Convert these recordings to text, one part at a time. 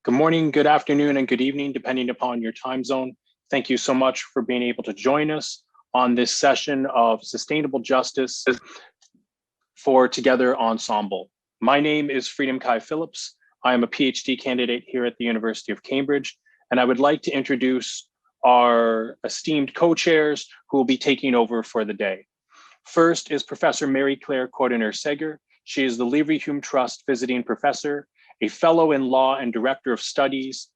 Good morning, good afternoon, and good evening, depending upon your time zone. Thank you so much for being able to join us on this session of Sustainable Justice for Together Ensemble. My name is Freedom Kai Phillips. I am a PhD candidate here at the University of Cambridge, and I would like to introduce our esteemed co-chairs who will be taking over for the day. First is Professor Mary Claire Cordiner-Seger. She is the Leverhulme Trust Visiting Professor, a Fellow in Law and Director of Studies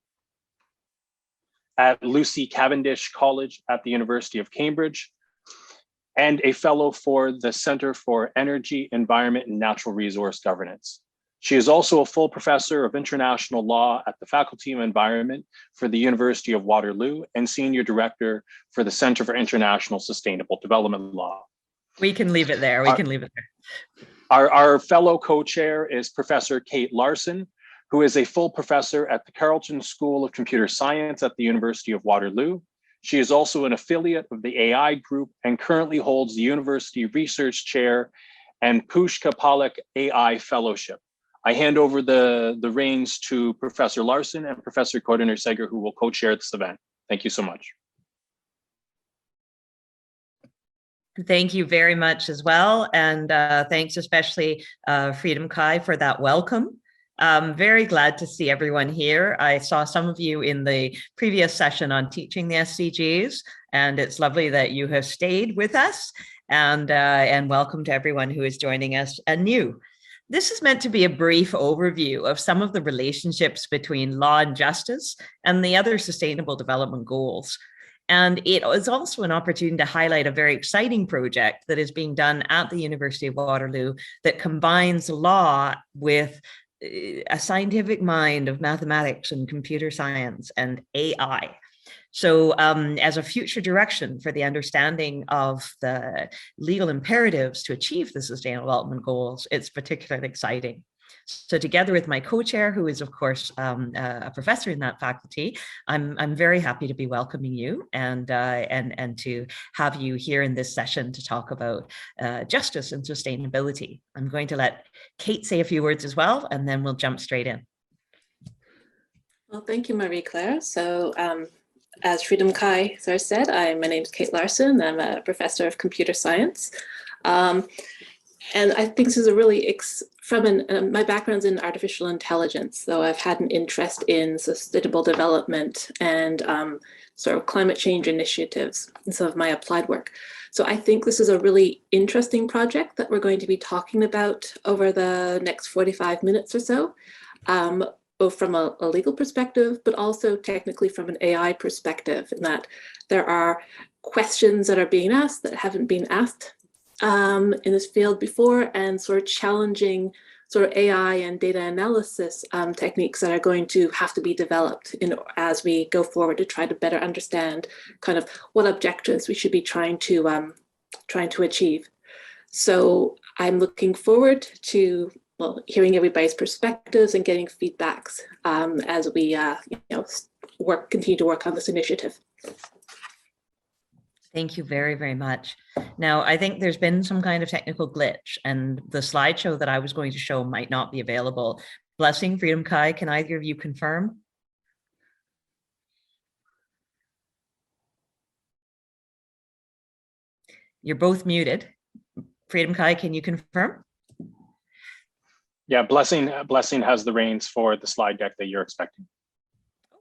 at Lucy Cavendish College at the University of Cambridge, and a Fellow for the Center for Energy, Environment, and Natural Resource Governance. She is also a full professor of international law at the Faculty of Environment for the University of Waterloo and Senior Director for the Center for International Sustainable Development Law. We can leave it there. We can leave it there. Our fellow co-chair is Professor Kate Larson, who is a full professor at the Carleton School of Computer Science at the University of Waterloo. She is also an affiliate of the AI Group and currently holds the University Research Chair and Pushka Palek AI Fellowship. I hand over the reins to Professor Larson and Professor Cordiner-Seger, who will co-chair this event. Thank you so much. Thank you very much as well. And thanks especially Freedom Kai for that welcome. I'm very glad to see everyone here. I saw some of you in the previous session on teaching the SDGs, and it's lovely that you have stayed with us, and welcome to everyone who is joining us anew. This is meant to be a brief overview of some of the relationships between law and justice and the other sustainable development goals. And it is also an opportunity to highlight a very exciting project that is being done at the University of Waterloo that combines law with a scientific mind of mathematics and computer science and AI. So as a future direction for the understanding of the legal imperatives to achieve the Sustainable Development Goals, it's particularly exciting. So together with my co-chair, who is of course a professor in that faculty, I'm very happy to be welcoming you and to have you here in this session to talk about justice and sustainability. I'm going to let Kate say a few words as well, and then we'll jump straight in. Well, thank you, Marie-Claire. So as Freedom Kai said, my name is Kate Larson. I'm a professor of computer science. And I think this is a really, my background's in artificial intelligence, so I've had an interest in sustainable development and sort of climate change initiatives in some of my applied work. So I think this is a really interesting project that we're going to be talking about over the next 45 minutes or so, both from a legal perspective, but also technically from an AI perspective, in that there are questions that are being asked that haven't been asked in this field before, and sort of challenging sort of AI and data analysis techniques that are going to have to be developed as we go forward to try to better understand kind of what objectives we should be trying to achieve. So I'm looking forward to hearing everybody's perspectives and getting feedbacks as we continue to work on this initiative. Thank you very, very much. Now, I think there's been some kind of technical glitch, and the slideshow that I was going to show might not be available. Blessing, Freedom Kai, can either of you confirm? You're both muted. Freedom Kai, can you confirm? Yeah, Blessing has the reins for the slide deck that you're expecting.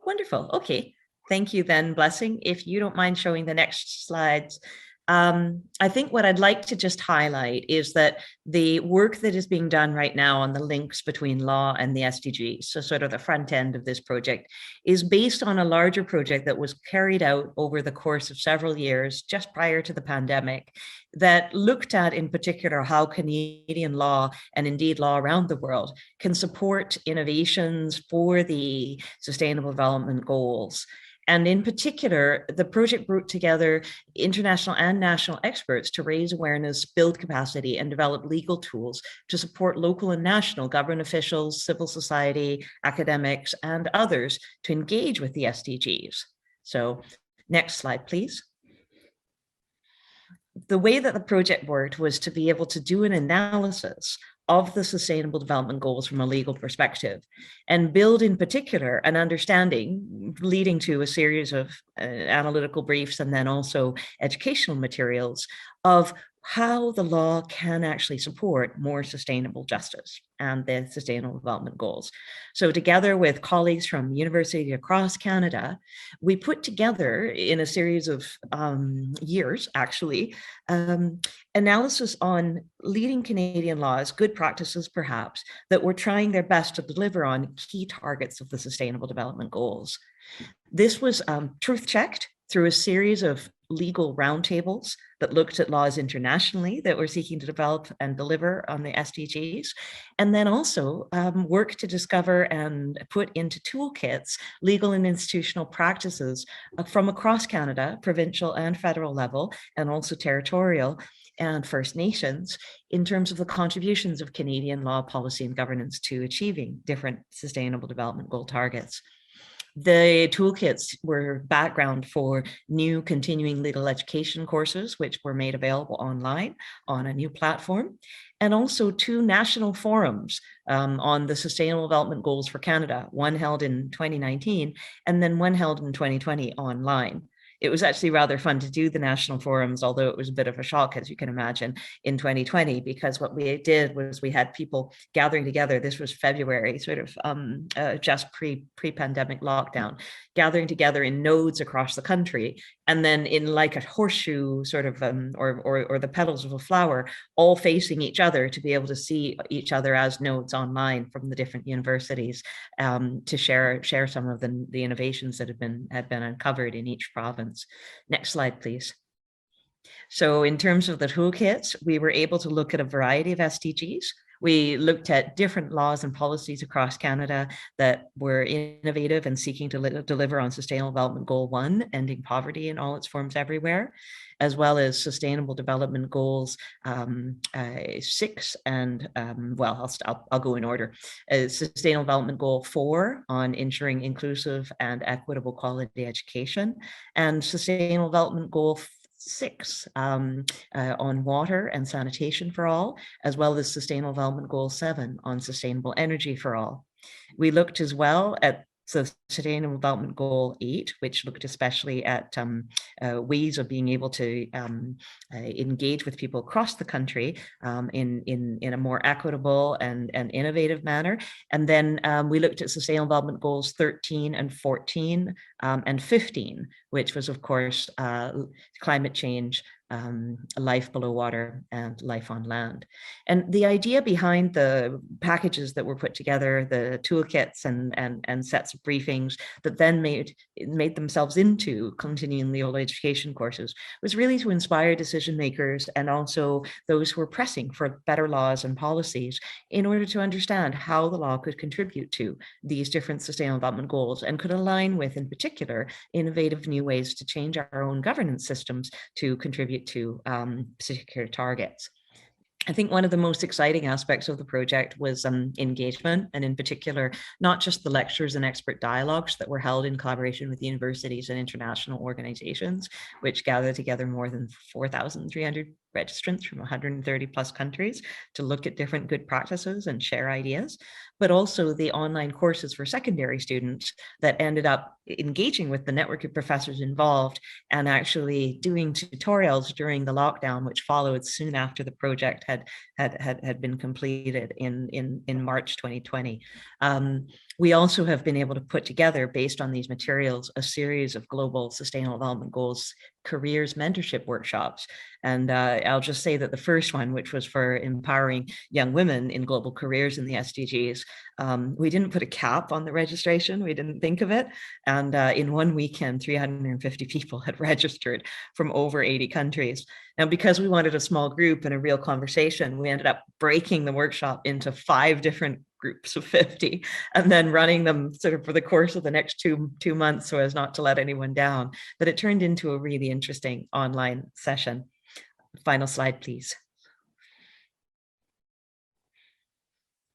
Wonderful. Okay. Thank you then, Blessing. If you don't mind showing the next slides. I think what I'd like to just highlight is that the work that is being done right now on the links between law and the SDGs, so sort of the front end of this project, is based on a larger project that was carried out over the course of several years just prior to the pandemic, that looked at in particular how Canadian law, and indeed law around the world, can support innovations for the Sustainable Development Goals. And in particular, the project brought together international and national experts to raise awareness, build capacity, and develop legal tools to support local and national government officials, civil society, academics, and others to engage with the SDGs. So next slide, please. The way that the project worked was to be able to do an analysis of the Sustainable Development Goals from a legal perspective, and build in particular an understanding leading to a series of analytical briefs and then also educational materials of how the law can actually support more sustainable justice and the Sustainable Development Goals. So together with colleagues from universities across Canada, we put together in a series of years, actually, analysis on leading Canadian laws, good practices perhaps, that were trying their best to deliver on key targets of the Sustainable Development Goals. This was truth-checked through a series of legal roundtables that looked at laws internationally that were seeking to develop and deliver on the SDGs, and then also work to discover and put into toolkits legal and institutional practices from across Canada, provincial and federal level, and also territorial and First Nations, in terms of the contributions of Canadian law, policy, and governance to achieving different Sustainable Development Goal targets. The toolkits were background for new continuing legal education courses, which were made available online on a new platform, and also 2 national forums on the Sustainable Development Goals for Canada, one held in 2019 and then one held in 2020 online. It was actually rather fun to do the national forums, although it was a bit of a shock, as you can imagine, in 2020, because what we did was we had people gathering together. This was February, sort of just pre-pandemic lockdown, gathering together in nodes across the country, and then in like a horseshoe sort of, or the petals of a flower, all facing each other to be able to see each other as nodes online from the different universities, to share some of the innovations that had been uncovered in each province. Next slide, please. So in terms of the toolkits, we were able to look at a variety of SDGs. We looked at different laws and policies across Canada that were innovative and seeking to deliver on Sustainable Development Goal 1, ending poverty in all its forms everywhere, as well as Sustainable Development Goals 6 and, well, I'll go in order. Sustainable Development Goal 4 on ensuring inclusive and equitable quality education, and Sustainable Development Goal 6 on water and sanitation for all, as well as Sustainable Development Goal 7 on sustainable energy for all. We looked as well at Sustainable Development Goal 8, which looked especially at ways of being able to engage with people across the country in a more equitable and innovative manner. And then we looked at Sustainable Development Goals 13 and 14 and 15, which was, of course, climate change, life below water, and life on land. And the idea behind the packages that were put together, the toolkits and sets of briefings that then made themselves into continuing legal education courses, was really to inspire decision makers and also those who were pressing for better laws and policies in order to understand how the law could contribute to these different Sustainable Development Goals and could align with, in particular, innovative new ways to change our own governance systems to contribute to particular targets. I think one of the most exciting aspects of the project was engagement, and in particular, not just the lectures and expert dialogues that were held in collaboration with universities and international organizations, which gathered together more than 4,300 registrants from 130 plus countries to look at different good practices and share ideas, but also the online courses for secondary students that ended up engaging with the network of professors involved and actually doing tutorials during the lockdown, which followed soon after the project had been completed in March 2020. We also have been able to put together, based on these materials, a series of global Sustainable Development Goals careers mentorship workshops. And I'll just say that the first one, which was for empowering young women in global careers in the SDGs, we didn't put a cap on the registration. We didn't think of it. And in one weekend, 350 people had registered from over 80 countries. Now, because we wanted a small group and a real conversation, we ended up breaking the workshop into 5 different groups of 50 and then running them sort of for the course of the next two months so as not to let anyone down. But it turned into a really interesting online session. Final slide, please.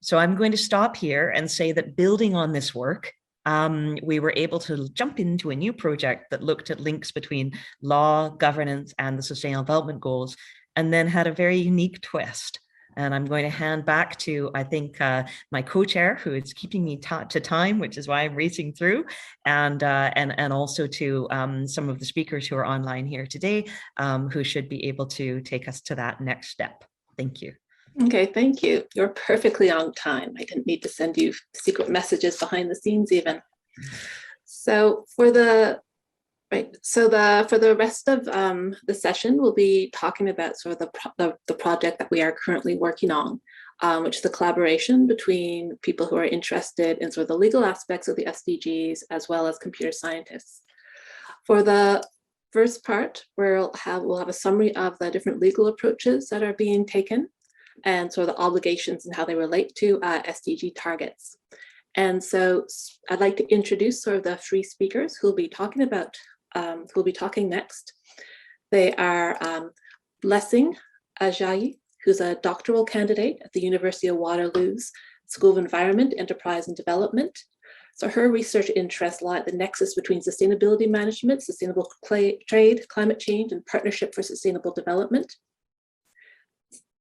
So I'm going to stop here and say that building on this work, we were able to jump into a new project that looked at links between law, governance, and the Sustainable Development Goals, and then had a very unique twist. And I'm going to hand back to, I think, my co-chair, who is keeping me to time, which is why I'm racing through, and also to some of the speakers who are online here today, who should be able to take us to that next step. Thank you. Okay, thank you. You're perfectly on time. I didn't need to send you secret messages behind the scenes even. So for the rest of the session, we'll be talking about sort of the project that we are currently working on, which is the collaboration between people who are interested in sort of the legal aspects of the SDGs, as well as computer scientists. For the first part, we'll have a summary of the different legal approaches that are being taken, and sort of the obligations and how they relate to SDG targets. And so I'd like to introduce sort of the three speakers who will be talking next. They are Blessing Ajayi, who's a doctoral candidate at the University of Waterloo's School of Environment, Enterprise and Development. So her research interests lie at the nexus between sustainability management, sustainable trade, climate change, and partnership for sustainable development.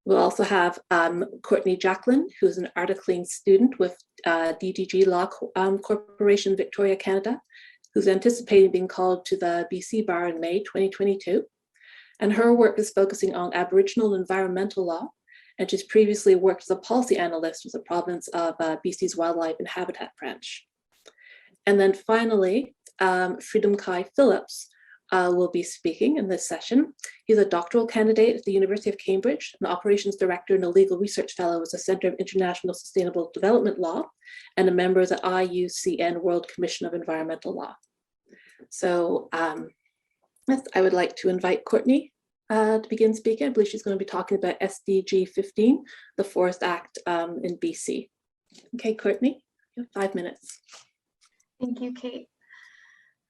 We'll also have Courtney Jacqueline, who's an articling student with DDG Law Corporation, Victoria, Canada, who's anticipating being called to the BC Bar in May 2022. And her work is focusing on Aboriginal environmental law, and she's previously worked as a policy analyst with the province of BC's Wildlife and Habitat Branch. And then finally, Freedom Kai Phillips will be speaking in this session. He's a doctoral candidate at the University of Cambridge, an operations director and a legal research fellow at the Center of International Sustainable Development Law, and a member of the IUCN World Commission of Environmental Law. So I would like to invite Courtney to begin speaking. I believe she's going to be talking about SDG 15, the Forest Act in BC. Okay, Courtney, you have 5 minutes. Thank you, Kate.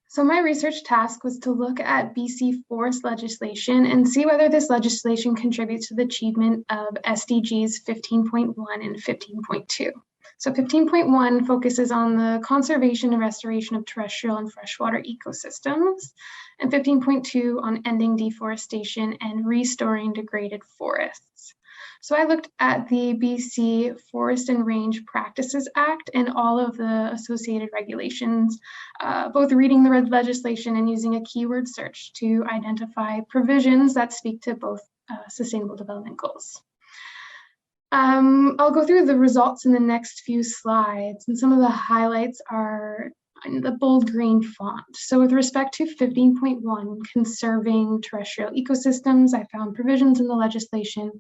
So my research task was to look at BC forest legislation and see whether this legislation contributes to the achievement of SDGs 15.1 and 15.2. So 15.1 focuses on the conservation and restoration of terrestrial and freshwater ecosystems, and 15.2 on ending deforestation and restoring degraded forests. So I looked at the BC Forest and Range Practices Act and all of the associated regulations, both reading the legislation and using a keyword search to identify provisions that speak to both sustainable development goals. I'll go through the results in the next few slides, and some of the highlights are in the bold green font. So with respect to 15.1, conserving terrestrial ecosystems, I found provisions in the legislation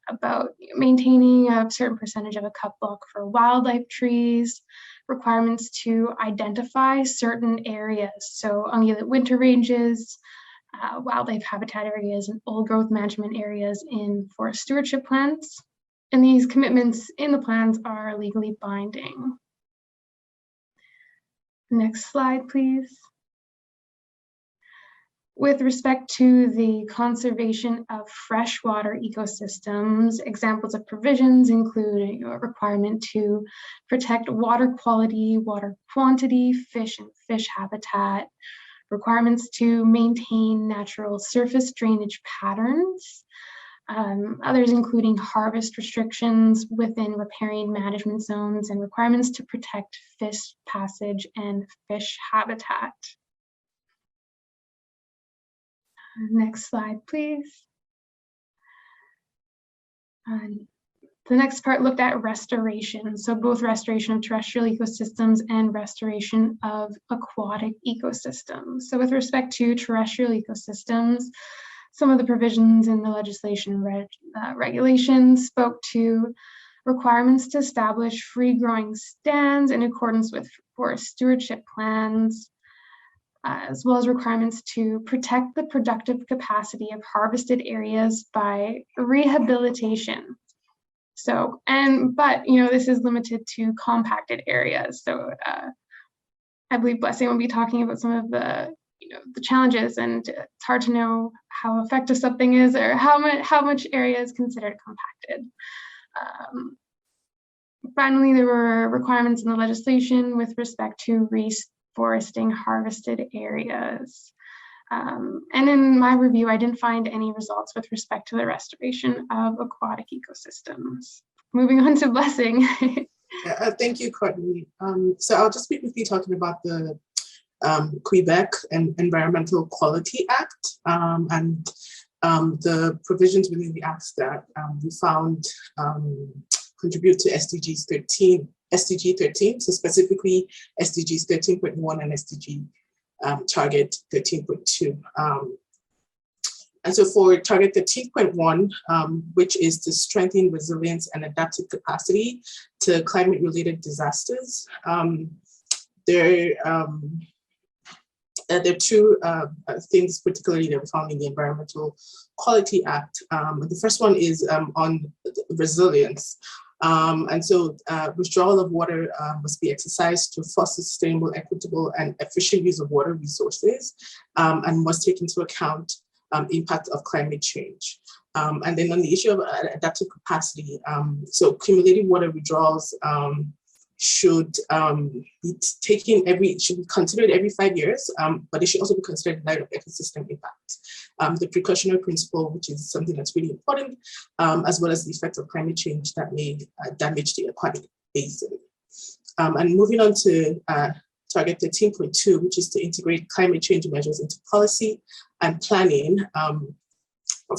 about maintaining a certain percentage of a cut block for wildlife trees, requirements to identify certain areas, so ungulate winter ranges, wildlife habitat areas, and old growth management areas in forest stewardship plans. And these commitments in the plans are legally binding. Next slide, please. With respect to the conservation of freshwater ecosystems, examples of provisions include a requirement to protect water quality, water quantity, fish and fish habitat, requirements to maintain natural surface drainage patterns, others including harvest restrictions within riparian management zones, and requirements to protect fish passage and fish habitat. Next slide, please. The next part looked at restoration, so both restoration of terrestrial ecosystems and restoration of aquatic ecosystems. So with respect to terrestrial ecosystems, some of the provisions in the legislation regulations spoke to requirements to establish free-growing stands in accordance with forest stewardship plans, as well as requirements to protect the productive capacity of harvested areas by rehabilitation. So, but this is limited to compacted areas. So I believe Blessing will be talking about some of the challenges, and it's hard to know how effective something is or how much area is considered compacted. Finally, there were requirements in the legislation with respect to reforesting harvested areas. And in my review, I didn't find any results with respect to the restoration of aquatic ecosystems. Moving on to Blessing. Thank you, Courtney. So I'll just be quickly talking about the Quebec Environmental Quality Act and the provisions within the act that we found contribute to SDG 13, so specifically SDGs 13.1 and SDG target 13.2. And so for target 13.1, which is to strengthen resilience and adaptive capacity to climate-related disasters, there are two things particularly that we found in the Environmental Quality Act. The first one is on resilience. And so withdrawal of water must be exercised to foster sustainable, equitable, and efficient use of water resources, and must take into account impact of climate change. And then on the issue of adaptive capacity, so cumulative water withdrawals should be should be considered every 5 years, but it should also be considered in light of ecosystem impact. The precautionary principle, which is something that's really important, as well as the effect of climate change that may damage the aquatic basin. And moving on to target 13.2, which is to integrate climate change measures into policy and planning, I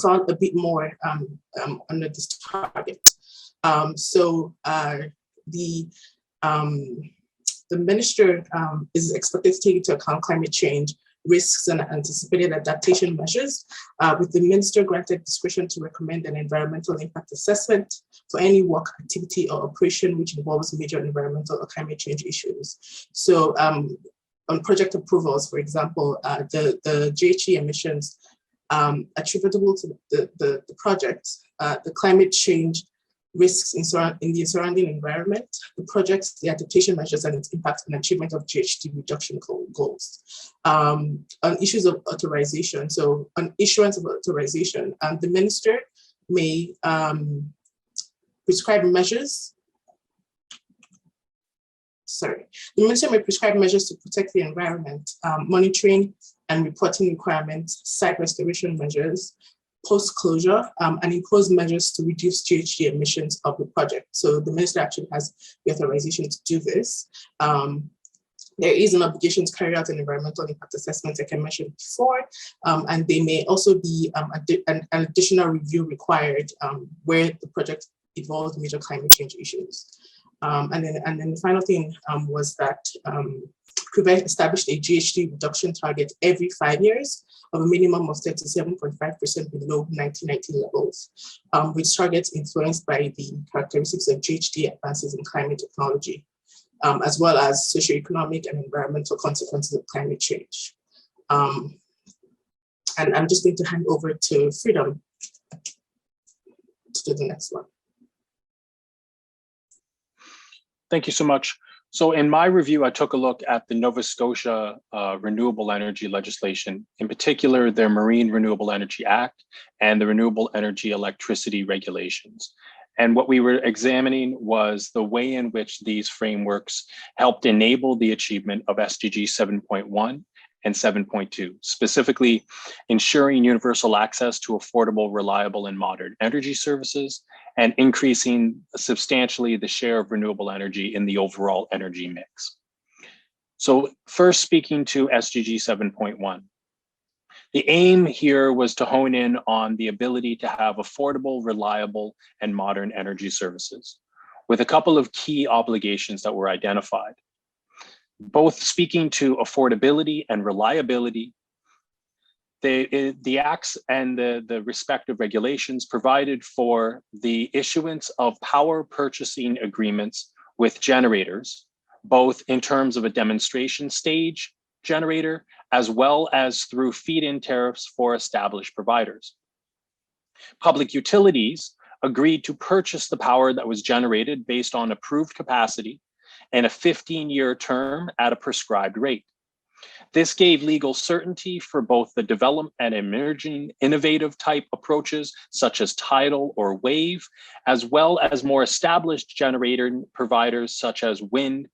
found a bit more under this target. The minister is expected to take into account climate change risks and anticipated adaptation measures, with the minister granted discretion to recommend an environmental impact assessment for any work, activity, or operation which involves major environmental or climate change issues. So on project approvals, for example, the GHG emissions attributable to the project, the climate change risks in the surrounding environment, the projects, the adaptation measures, and its impact on achievement of GHG reduction goals. On issues of authorization, so on issuance of authorization, the minister may prescribe measures. The minister may prescribe measures to protect the environment, monitoring and reporting requirements, site restoration measures, post-closure, and impose measures to reduce GHG emissions of the project. So the minister actually has the authorization to do this. There is an obligation to carry out an environmental impact assessment, like I mentioned before, and there may also be an additional review required where the project involves major climate change issues. And then the final thing was that Quebec established a GHG reduction target every 5 years of a minimum of 37.5% below 1990 levels, with targets influenced by the characteristics of GHG advances in climate technology, as well as socioeconomic and environmental consequences of climate change. And I'm just going to hand over to Freedom to do the next one. Thank you so much. So in my review, I took a look at the Nova Scotia renewable energy legislation, in particular, their Marine Renewable Energy Act and the Renewable Energy Electricity Regulations. And what we were examining was the way in which these frameworks helped enable the achievement of SDG 7.1 and 7.2, specifically ensuring universal access to affordable, reliable, and modern energy services, and increasing substantially the share of renewable energy in the overall energy mix. So first, speaking to SDG 7.1. The aim here was to hone in on the ability to have affordable, reliable, and modern energy services, with a couple of key obligations that were identified. Both speaking to affordability and reliability, the acts and the respective regulations provided for the issuance of power purchasing agreements with generators, both in terms of a demonstration stage generator, as well as through feed-in tariffs for established providers. Public utilities agreed to purchase the power that was generated based on approved capacity and a 15-year term at a prescribed rate. This gave legal certainty for both the development and emerging innovative type approaches, such as tidal or wave, as well as more established generator providers, such as wind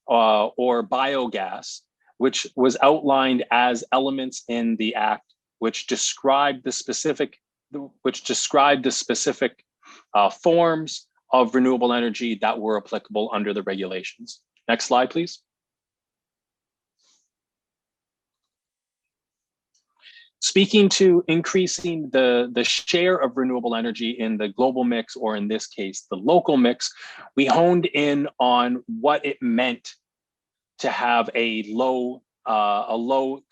or biogas, which was outlined as elements in the Act, which described the specific forms of renewable energy that were applicable under the regulations. Next slide, please. Speaking to increasing the share of renewable energy in the global mix, or in this case, the local mix, we honed in on what it meant to have a low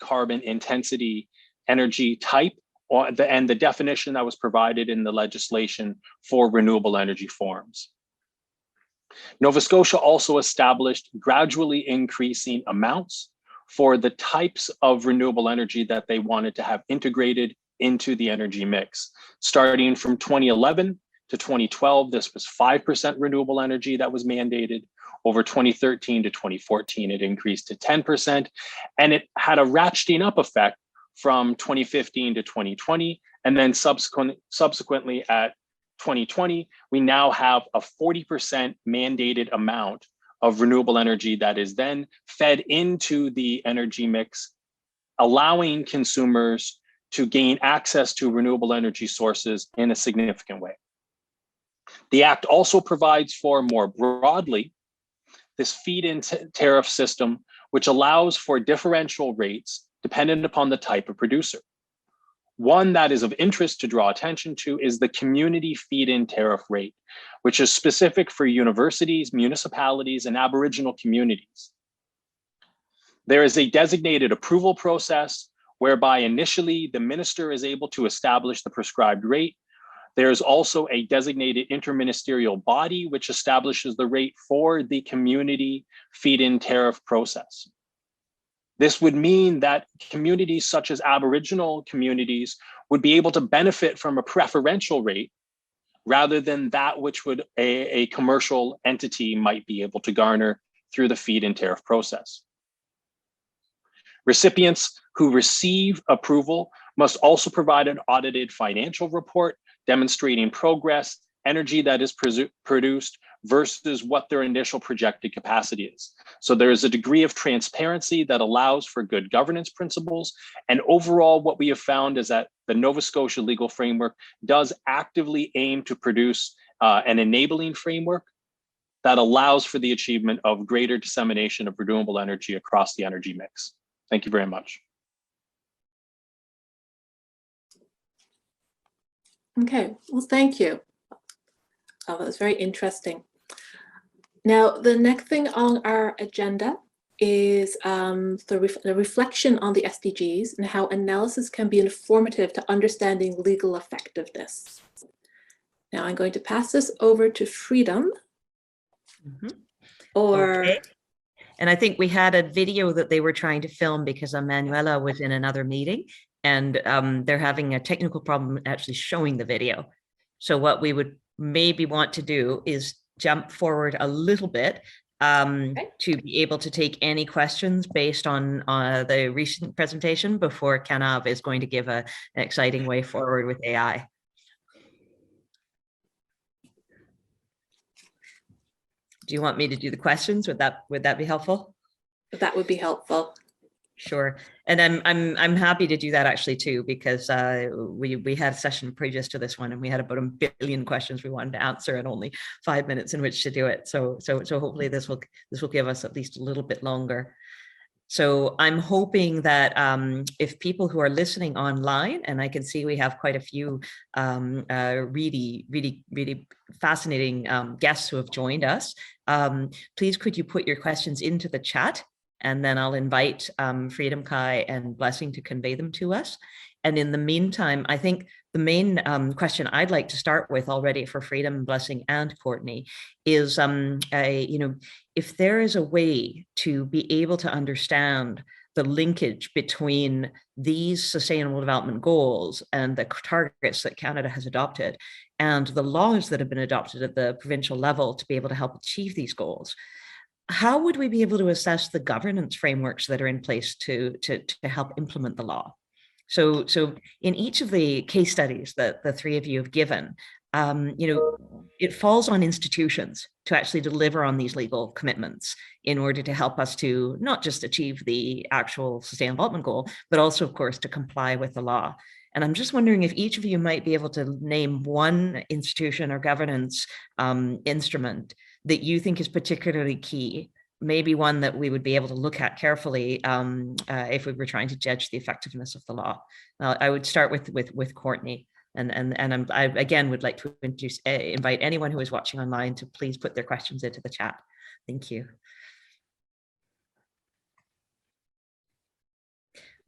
carbon intensity energy type, and the definition that was provided in the legislation for renewable energy forms. Nova Scotia also established gradually increasing amounts for the types of renewable energy that they wanted to have integrated into the energy mix. Starting from 2011 to 2012, this was 5% renewable energy that was mandated. Over 2013 to 2014, it increased to 10%, and it had a ratcheting up effect from 2015 to 2020, and then subsequently at 2020, we now have a 40% mandated amount of renewable energy that is then fed into the energy mix, allowing consumers to gain access to renewable energy sources in a significant way. The Act also provides for, more broadly, this feed-in tariff system, which allows for differential rates dependent upon the type of producer. One that is of interest to draw attention to is the community feed-in tariff rate, which is specific for universities, municipalities, and Aboriginal communities. There is a designated approval process whereby initially the minister is able to establish the prescribed rate. There is also a designated InterMinisterial body which establishes the rate for the community feed-in tariff process. This would mean that communities such as Aboriginal communities would be able to benefit from a preferential rate rather than that which would a commercial entity might be able to garner through the feed-in tariff process. Recipients who receive approval must also provide an audited financial report demonstrating progress, energy that is produced versus what their initial projected capacity is. So there is a degree of transparency that allows for good governance principles. And overall, what we have found is that the Nova Scotia legal framework does actively aim to produce an enabling framework that allows for the achievement of greater dissemination of renewable energy across the energy mix. Thank you very much. Okay, well, thank you. Oh, that was very interesting. Now, the next thing on our agenda is the reflection on the SDGs and how analysis can be informative to understanding legal effectiveness. Now, I'm going to pass this over to Freedom. Okay. And I think we had a video that they were trying to film because Manuela was in another meeting, and they're having a technical problem actually showing the video. So what we would maybe want to do is jump forward a little bit to be able to take any questions based on the recent presentation before Kanav is going to give an exciting way forward with AI. Do you want me to do the questions? Would that be helpful? That would be helpful. Sure. And I'm happy to do that actually too, because we had a session previous to this one and we had about 1 billion questions we wanted to answer and only 5 minutes in which to do it. So hopefully this will give us at least a little bit longer. So I'm hoping that if people who are listening online, and I can see we have quite a few really fascinating guests who have joined us, please could you put your questions into the chat, and then I'll invite Freedom Kai and Blessing to convey them to us. And in the meantime, I think the main question I'd like to start with already for Freedom, Blessing, and Courtney is, if there is a way to be able to understand the linkage between these Sustainable Development Goals and the targets that Canada has adopted and the laws that have been adopted at the provincial level to be able to help achieve these goals, how would we be able to assess the governance frameworks that are in place to help implement the law? So in each of the case studies that the three of you have given, it falls on institutions to actually deliver on these legal commitments in order to help us to not just achieve the actual sustainable development goal, but also, of course, to comply with the law. And I'm just wondering if each of you might be able to name one institution or governance instrument that you think is particularly key, maybe one that we would be able to look at carefully if we were trying to judge the effectiveness of the law. I would start with Courtney. And I again would like to invite anyone who is watching online to please put their questions into the chat. Thank you.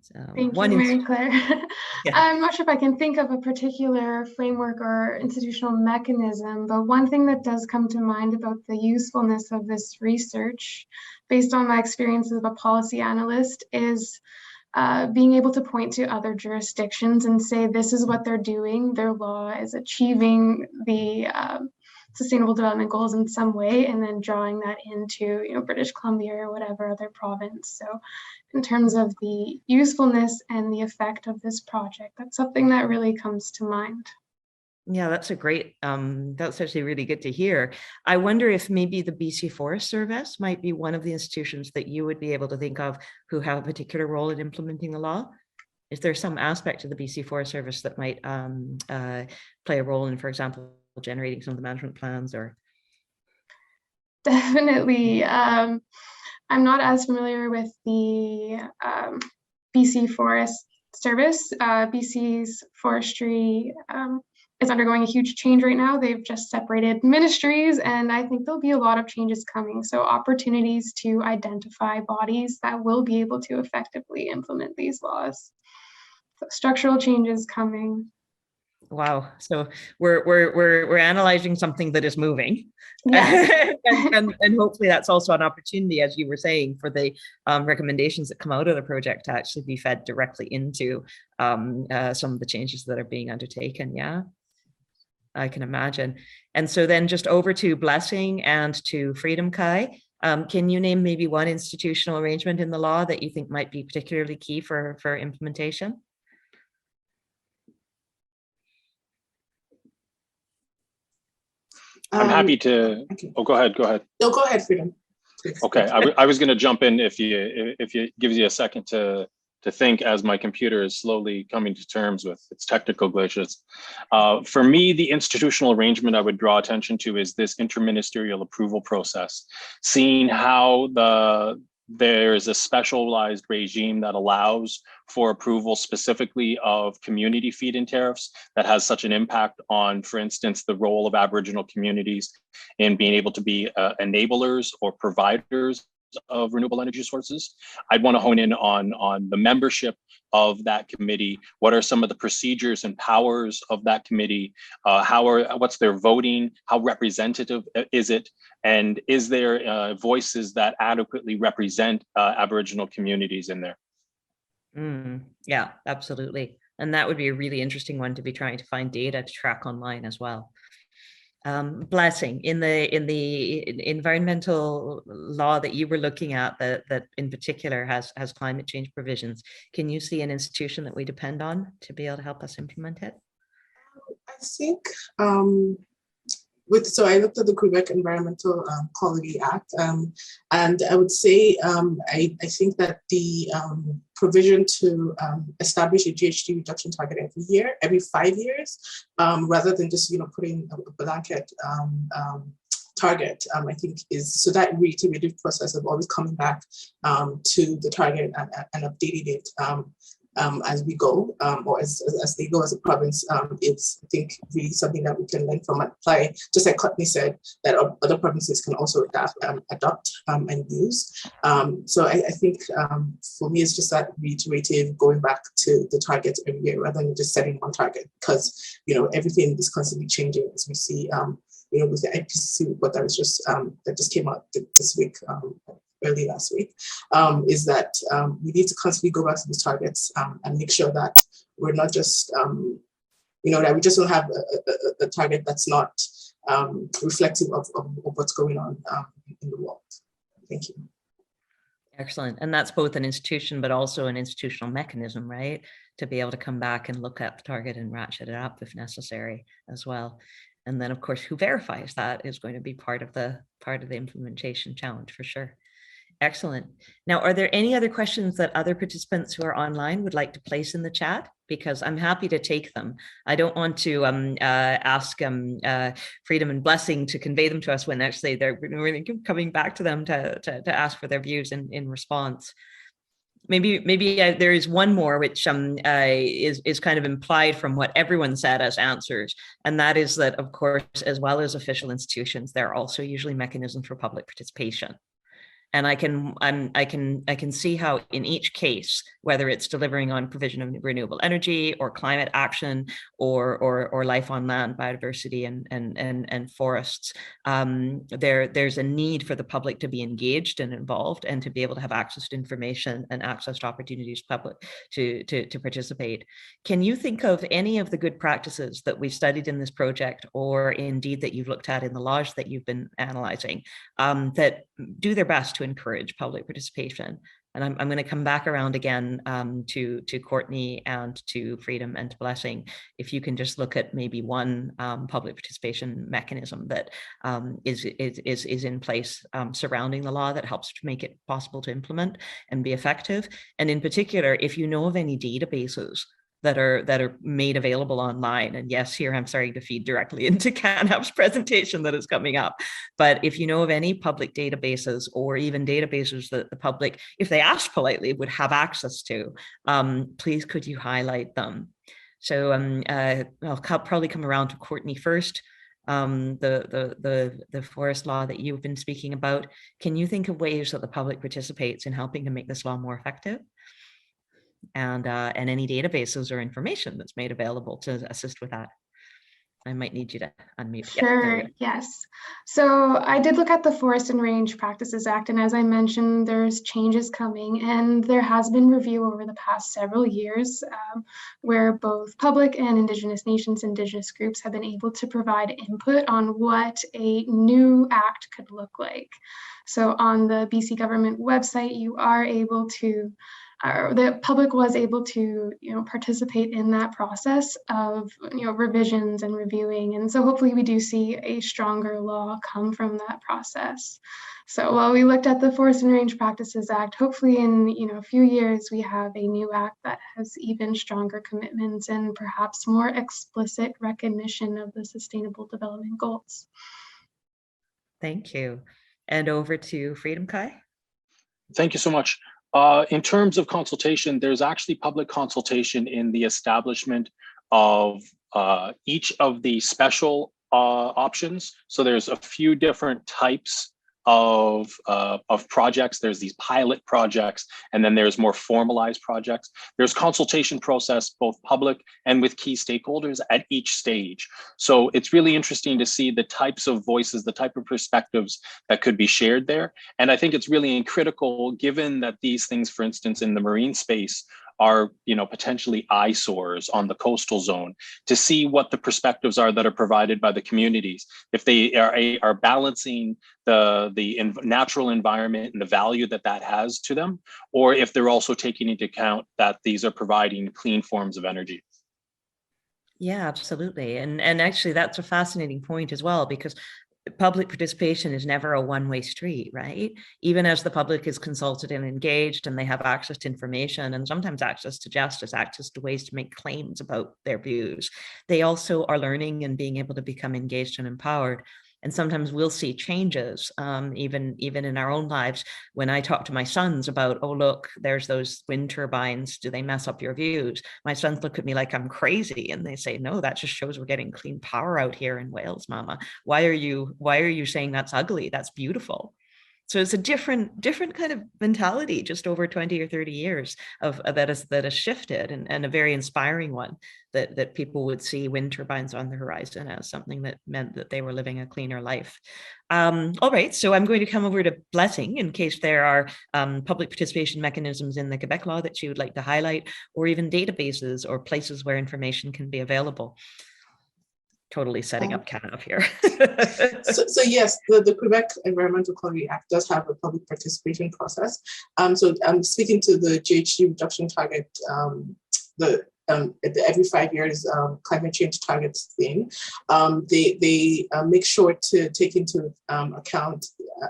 So Thank you, Mary Claire. Yeah. I'm not sure if I can think of a particular framework or institutional mechanism, but one thing that does come to mind about the usefulness of this research, based on my experience as a policy analyst, is being able to point to other jurisdictions and say, this is what they're doing. Their law is achieving the sustainable development goals in some way, and then drawing that into, British Columbia or whatever other province. So in terms of the usefulness and the effect of this project, that's something that really comes to mind. Yeah, that's a great, that's actually really good to hear. I wonder if maybe the BC Forest Service might be one of the institutions that you would be able to think of who have a particular role in implementing the law. Is there some aspect of the BC Forest Service that might play a role in, for example, generating some of the management plans? Or definitely. I'm not as familiar with the BC Forest Service. BC's forestry is undergoing a huge change right now. They've just separated ministries, and I think there'll be a lot of changes coming. So opportunities to identify bodies that will be able to effectively implement these laws. So structural changes coming. Wow. So we're analyzing something that is moving. Yes. and hopefully that's also an opportunity, as you were saying, for the recommendations that come out of the project to actually be fed directly into some of the changes that are being undertaken. Yeah, I can imagine. And so then just over to Blessing and to Freedom Kai. Can you name maybe one institutional arrangement in the law that you think might be particularly key for implementation? I'm happy to. Okay. Oh, go ahead. No, go ahead, Freedom. Okay, I was going to jump in if it gives you a second to think, as my computer is slowly coming to terms with its technical glitches. For me, the institutional arrangement I would draw attention to is this interministerial approval process, seeing how there is a specialized regime that allows for approval specifically of community feed-in tariffs that has such an impact on, for instance, the role of Aboriginal communities in being able to be enablers or providers of renewable energy sources. I'd want to hone in on the membership of that committee. What are some of the procedures and powers of that committee? What's their voting? How representative is it? And is there voices that adequately represent Aboriginal communities in there? Yeah, absolutely. And that would be a really interesting one to be trying to find data to track online as well. Blessing, in the environmental law that you were looking at, that in particular has climate change provisions, can you see an institution that we depend on to be able to help us implement it? I think so I looked at the Quebec Environmental Quality Act, and I would say I think that the provision to establish a GHG reduction target every 5 years, rather than just putting a blanket target, I think is so that reiterative process of always coming back to the target and updating it as we go, or as they go as a province, it's, I think, really something that we can learn from and apply. Just like Courtney said, that other provinces can also adopt and use. So I think for me, it's just that reiterative going back to the targets every year rather than just setting one target, because everything is constantly changing, as we see. With the IPCC report that was that just came out this week. Early last week, is that we need to constantly go back to these targets and make sure that we're not just, that we just don't have a target that's not reflective of what's going on in the world. Thank you. Excellent. And that's both an institution, but also an institutional mechanism, right? To be able to come back and look at the target and ratchet it up if necessary as well. And then, of course, who verifies that is going to be part of the implementation challenge for sure. Excellent. Now, are there any other questions that other participants who are online would like to place in the chat? Because I'm happy to take them. I don't want to ask Freedom and Blessing to convey them to us when actually they're really coming back to them to ask for their views in response. Maybe there is one more which is kind of implied from what everyone said as answers, and that is that, of course, as well as official institutions, there are also usually mechanisms for public participation. And I can see how in each case, whether it's delivering on provision of renewable energy or climate action or life on land, biodiversity and forests, there's a need for the public to be engaged and involved and to be able to have access to information and access to opportunities to participate. Can you think of any of the good practices that we've studied in this project, or indeed that you've looked at in the lodge that you've been analyzing, that do their best to encourage public participation? And I'm going to come back around again to Courtney and to Freedom and to Blessing. If you can just look at maybe one public participation mechanism that is in place surrounding the law that helps to make it possible to implement and be effective. And in particular, if you know of any databases that are made available online. And yes, here I'm starting to feed directly into CanHub's presentation that is coming up. But if you know of any public databases or even databases that the public, if they ask politely, would have access to, please could you highlight them? So I'll probably come around to Courtney first. The forest law that you've been speaking about, can you think of ways that the public participates in helping to make this law more effective? And any databases or information that's made available to assist with that. I might need you to unmute. Sure, yeah, yes. So I did look at the Forest and Range Practices Act, and as I mentioned, there's changes coming, and there has been review over the past several years where both public and Indigenous nations, Indigenous groups have been able to provide input on what a new act could look like. So on the BC government website, you are able to the public was able to, participate in that process of, revisions and reviewing. And so hopefully we do see a stronger law come from that process. So while we looked at the Forest and Range Practices Act, hopefully in, a few years, we have a new act that has even stronger commitments and perhaps more explicit recognition of the Sustainable Development Goals. Thank you. And over to Freedom Kai. Thank you so much. In terms of consultation, there's actually public consultation in the establishment of each of the special options. So there's a few different types of projects. There's these pilot projects, and then there's more formalized projects. There's consultation process, both public and with key stakeholders at each stage. So it's really interesting to see the types of voices, the type of perspectives that could be shared there. And I think it's really critical, given that these things, for instance, in the marine space, are potentially eyesores on the coastal zone, to see what the perspectives are that are provided by the communities, if they are balancing the natural environment and the value that has to them, or if they're also taking into account that these are providing clean forms of energy. Yeah, absolutely. And actually that's a fascinating point as well, because public participation is never a one-way street, right? Even as the public is consulted and engaged and they have access to information and sometimes access to justice, access to ways to make claims about their views, they also are learning and being able to become engaged and empowered. And sometimes we'll see changes, even in our own lives. When I talk to my sons about, oh, look, there's those wind turbines, do they mess up your views? My sons look at me like I'm crazy, and they say, no, that just shows we're getting clean power out here in Wales, Mama. Why are you saying that's ugly? That's beautiful. So it's a different kind of mentality just over 20 or 30 years that has shifted, and a very inspiring one, that people would see wind turbines on the horizon as something that meant that they were living a cleaner life. All right, so I'm going to come over to Blessing in case there are public participation mechanisms in the Quebec law that you would like to highlight, or even databases or places where information can be available. Totally setting up CanHub here. so yes, the Quebec Environmental Quality Act does have a public participation process. So I'm speaking to the GHG reduction target, the every 5 years climate change targets thing, they make sure to take into account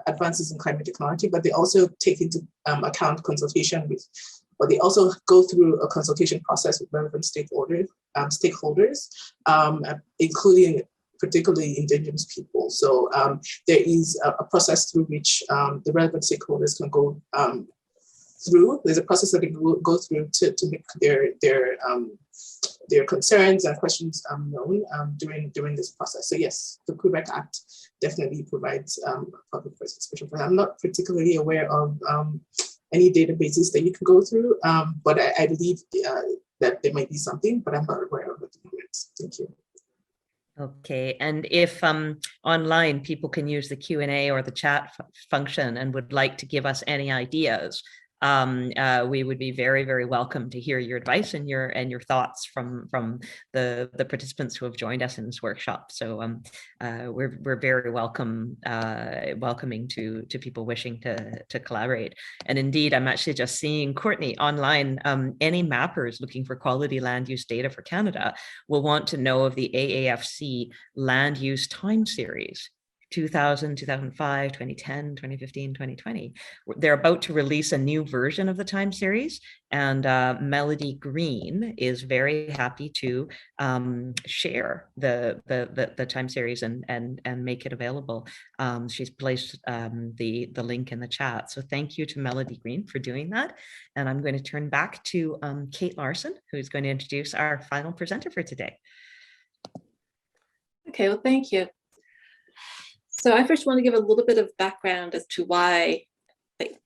advances in climate technology, but they also take into account consultation with, or they also go through a consultation process with relevant stakeholders, including particularly indigenous people. So there is a process through which the relevant stakeholders can go through. There's a process that they go through to make their concerns and questions known during this process. So yes, the Quebec Act definitely provides public participation. But I'm not particularly aware of any databases that you can go through, but I believe that there might be something, but I'm not aware of it. Thank you. Okay, and if online people can use the Q&A or the chat function and would like to give us any ideas, we would be very, very welcome to hear your advice and your thoughts from the participants who have joined us in this workshop. So we're very welcoming to people wishing to collaborate. And indeed, I'm actually just seeing Courtney online. Any mappers looking for quality land use data for Canada will want to know of the AAFC land use time series. 2000, 2005, 2010, 2015, 2020. They're about to release a new version of the time series, and Melody Green is very happy to share the time series and make it available. She's placed the link in the chat. So thank you to Melody Green for doing that. And I'm going to turn back to Kate Larson, who's going to introduce our final presenter for today. Okay, well, thank you. So I first want to give a little bit of background as to why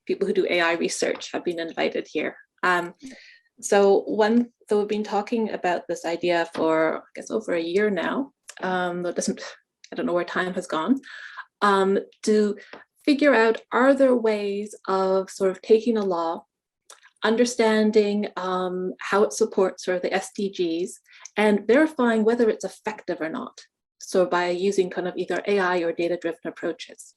people who do AI research have been invited here. So we've been talking about this idea for, I guess, over a year now. I don't know where time has gone, to figure out, are there ways of sort of taking a law, understanding how it supports sort of the SDGs, and verifying whether it's effective or not. So by using kind of either AI or data-driven approaches.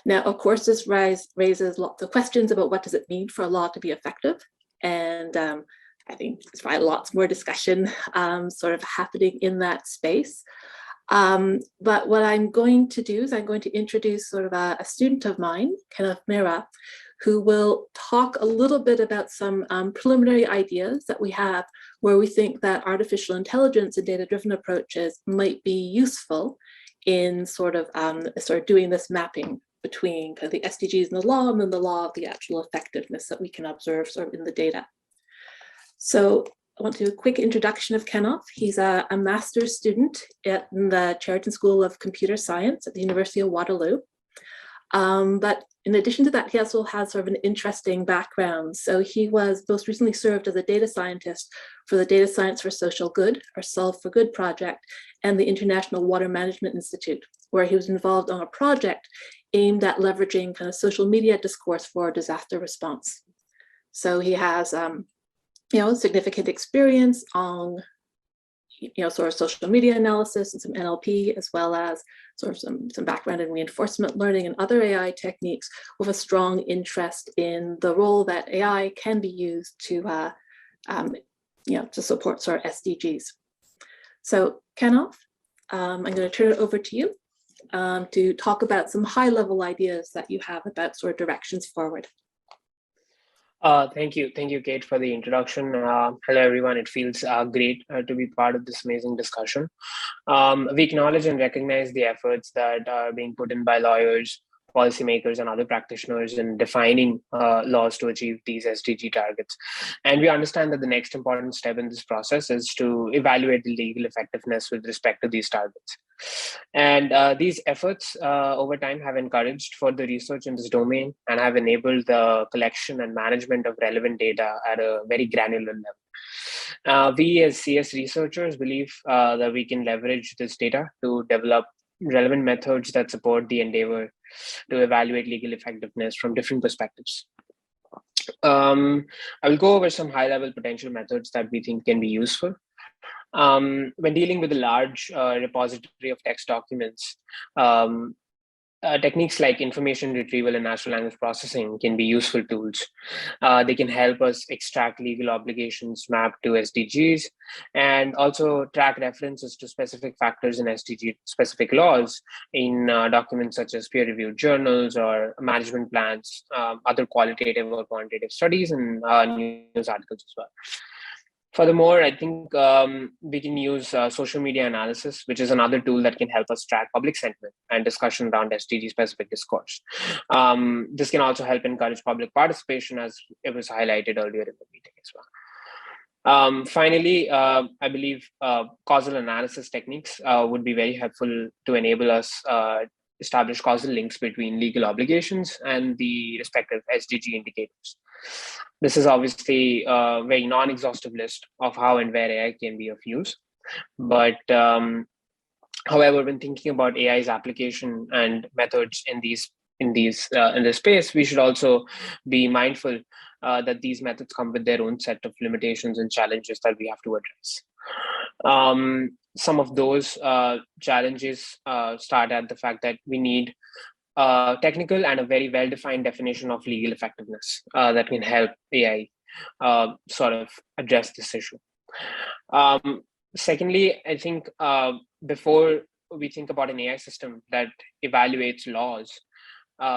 Now, of course, this raises lots of questions about what does it mean for a law to be effective. And I think there's probably lots more discussion sort of happening in that space. But what I'm going to do is I'm going to introduce sort of a student of mine, Kenneth Mira, who will talk a little bit about some preliminary ideas that we have where we think that artificial intelligence and data-driven approaches might be useful in sort of doing this mapping between kind of the SDGs and the law, and then the law of the actual effectiveness that we can observe sort of in the data. So I want to do a quick introduction of Kenneth. He's a master's student in the Cheriton School of Computer Science at the University of Waterloo. But in addition to that, he also has sort of an interesting background. So he was most recently served as a data scientist for the Data Science for Social Good, or Solve for Good project, and the International Water Management Institute, where he was involved on a project aimed at leveraging kind of social media discourse for disaster response. So he has, significant experience on, sort of social media analysis and some NLP, as well as sort of some background in reinforcement learning and other AI techniques, with a strong interest in the role that AI can be used to, to support sort of SDGs. So Kenneth, I'm going to turn it over to you to talk about some high-level ideas that you have about sort of directions forward. Thank you, Kate, for the introduction. Hello, everyone. It feels great to be part of this amazing discussion. We acknowledge and recognize the efforts that are being put in by lawyers, policymakers, and other practitioners in defining laws to achieve these SDG targets. And we understand that the next important step in this process is to evaluate the legal effectiveness with respect to these targets. And these efforts over time have encouraged further research in this domain and have enabled the collection and management of relevant data at a very granular level. We as CS researchers believe that we can leverage this data to develop relevant methods that support the endeavor to evaluate legal effectiveness from different perspectives. I will go over some high-level potential methods that we think can be useful. When dealing with a large repository of text documents, techniques like information retrieval and natural language processing can be useful tools. They can help us extract legal obligations mapped to SDGs and also track references to specific factors in SDG specific laws in documents such as peer-reviewed journals or management plans, other qualitative or quantitative studies, and news articles as well. Furthermore, I think we can use social media analysis, which is another tool that can help us track public sentiment and discussion around SDG-specific discourse. This can also help encourage public participation, as it was highlighted earlier in the meeting as well. Finally, I believe causal analysis techniques would be very helpful to enable us establish causal links between legal obligations and the respective SDG indicators. This is obviously a very non-exhaustive list of how and where AI can be of use. But however, when thinking about AI's application and methods in this space, we should also be mindful that these methods come with their own set of limitations and challenges that we have to address. Some of those challenges start at the fact that we need technical and a very well-defined definition of legal effectiveness that can help AI sort of address this issue. Secondly, I think before we think about an AI system that evaluates laws,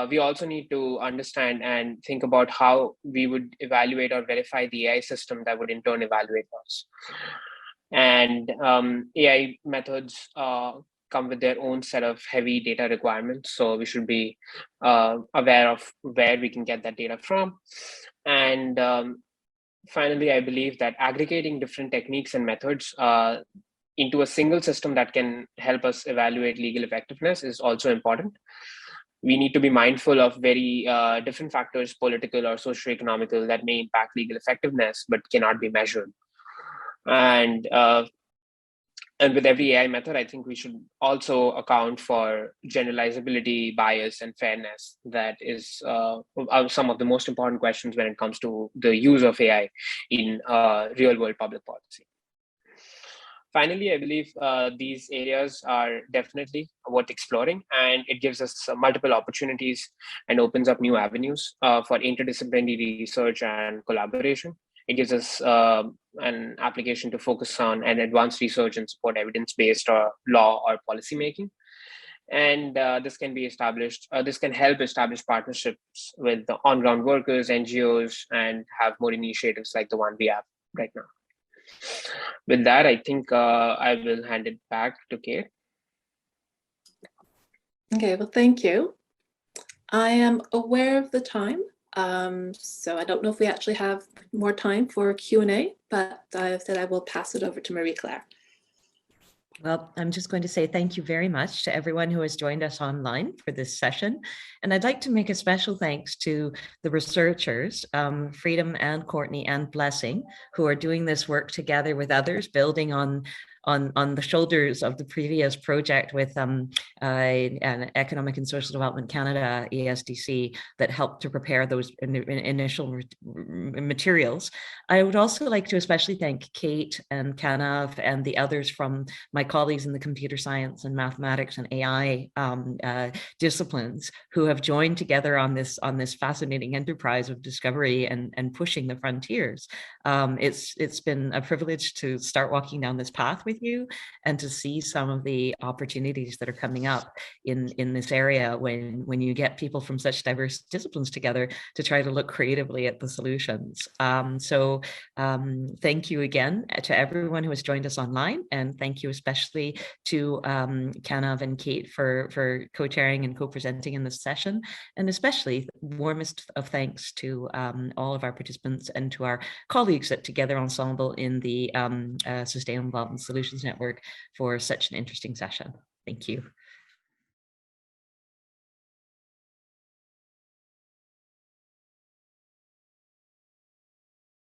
we also need to understand and think about how we would evaluate or verify the AI system that would in turn evaluate laws. And AI methods come with their own set of heavy data requirements. So we should be aware of where we can get that data from. And finally, I believe that aggregating different techniques and methods into a single system that can help us evaluate legal effectiveness is also important. We need to be mindful of very different factors, political or socioeconomical, that may impact legal effectiveness, but cannot be measured. And with every AI method, I think we should also account for generalizability, bias, and fairness. That is some of the most important questions when it comes to the use of AI in real-world public policy. Finally, I believe these areas are definitely worth exploring, and it gives us multiple opportunities and opens up new avenues for interdisciplinary research and collaboration. It gives us an application to focus on and advanced research and support evidence-based law or policy making. And this can be established, this can help establish partnerships with the on-ground workers, NGOs, and have more initiatives like the one we have right now. With that, I think I will hand it back to Kate. Okay, well, thank you. I am aware of the time. So I don't know if we actually have more time for Q&A, but I said I will pass it over to Marie-Claire. Well, I'm just going to say thank you very much to everyone who has joined us online for this session. And I'd like to make a special thanks to the researchers, Freedom and Courtney and Blessing, who are doing this work together with others, building on the shoulders of the previous project with Economic and Social Development Canada, ESDC, that helped to prepare those initial materials. I would also like to especially thank Kate and Kanav and the others from my colleagues in the computer science and mathematics and AI disciplines who have joined together on this fascinating enterprise of discovery and pushing the frontiers. It's been a privilege to start walking down this path with you and to see some of the opportunities that are coming up in this area when you get people from such diverse disciplines together to try to look creatively at the solutions. So thank you again to everyone who has joined us online, and thank you especially to Kanav and Kate for co-chairing and co-presenting in this session, and especially warmest of thanks to all of our participants and to our colleagues at Together Ensemble in the Sustainable Development Solutions Network for such an interesting session. Thank you.